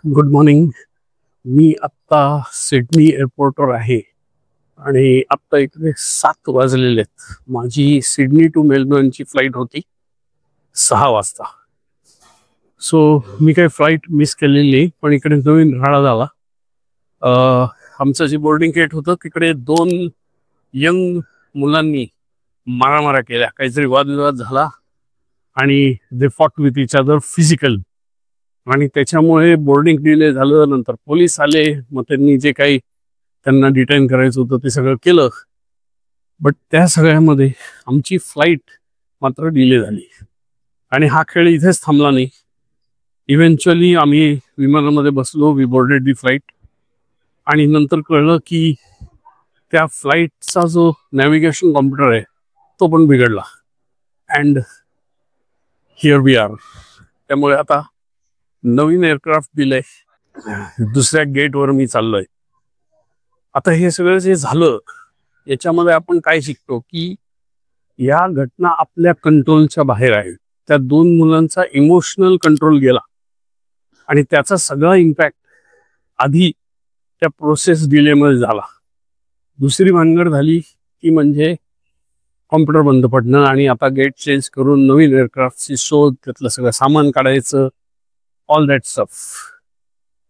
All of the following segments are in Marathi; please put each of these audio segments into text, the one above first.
Good morning. मी आत्ता सिडनी एअरपोर्टवर आहे आणि आत्ता इकडे 7 वाजलेले आहेत. माझी सिडनी टू मेलबर्नची फ्लाईट होती 6 वाजता. सो मी काही फ्लाईट मिस केलेली नाही, पण इकडे नवीन राडा झाला. आमचं जे बोर्डिंग गेट होतं तिकडे 2 यंग मुलांनी मारामाऱ्या केल्या, काहीतरी वादविवाद झाला आणि they fought with each other physical, आणि त्याच्यामुळे बोर्डिंग डिले झालं. नंतर पोलीस आले, मग त्यांनी जे काही त्यांना डिटेन करायचं होतं ते सगळं केलं. बट त्या सगळ्यामध्ये आमची फ्लाईट मात्र डिले झाली आणि हा खेळ इथेच थांबला नाही. इव्हेंच्युअली आम्ही विमानामध्ये बसलो, वी बोर्डेड दी फ्लाईट, आणि नंतर कळलं की त्या फ्लाईटचा जो नॅव्हिगेशन कॉम्प्युटर आहे तो पण बिघडला. And here we are. त्यामुळे आता नवीन एअरक्राफ्ट दिलंय, दुसऱ्या गेटवर मी चाललोय. आता हे सगळं जे झालं याच्यामध्ये आपण काय शिकतो की या घटना आपल्या कंट्रोलच्या बाहेर आहेत. त्या 2 मुलांचा इमोशनल कंट्रोल गेला आणि त्याचा सगळा इम्पॅक्ट आधी त्या प्रोसेस डिलेमध्ये झाला. दुसरी भानगड झाली ती म्हणजे कॉम्प्युटर बंद पडणं आणि आता गेट चेंज करून नवीन एअरक्राफ्टची शोध, त्यातलं सगळं सामान काढायचं, all that stuff.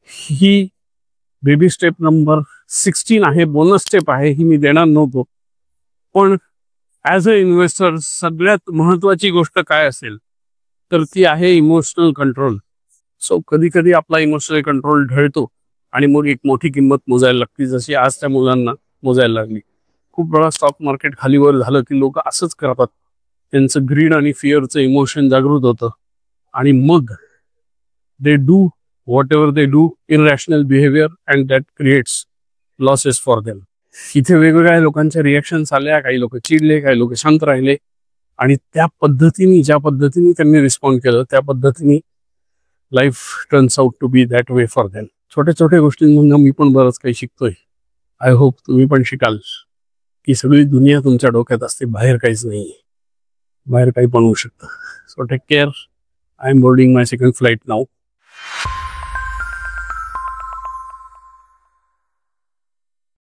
He baby step number 16 आहे, बोनस स्टेप आहे, ही मी देणार नव्हतो. पण ॲज अ इन्व्हेस्टर सगळ्यात महत्त्वाची गोष्ट काय असेल तर ती आहे इमोशनल कंट्रोल. सो कधी कधी आपला इमोशनल कंट्रोल ढळतो आणि मग एक मोठी किंमत मोजायला लागते, जशी आज त्या मुलांना मोजायला लागली. खूप वेळा स्टॉक मार्केट खालीवर झालं की लोक असंच करतात, त्यांचं ग्रीड आणि फिअरचं इमोशन जागृत होतं आणि मग they do whatever they do, irrational behavior, and that creates losses for them. इथे वेगवेगळ्या लोकांच्या रिॲक्शन्स आल्या, काही लोक चिडले, काही लोक शांत राहिले, आणि त्या पद्धतीने ज्या पद्धतीने त्यांनी रिस्पॉन्ड केलं त्या पद्धतीने life turns out to be that way for them. छोट्या छोट्या गोष्टींमधून मी पण बरंच काही शिकतोय. आय होप तुम्ही पण शिकाल की सगळी दुनिया तुमच्या डोक्यात असते, बाहेर काहीच नाही, बाहेर काही पण होऊ शकतं. So take care. I am boarding my second flight now.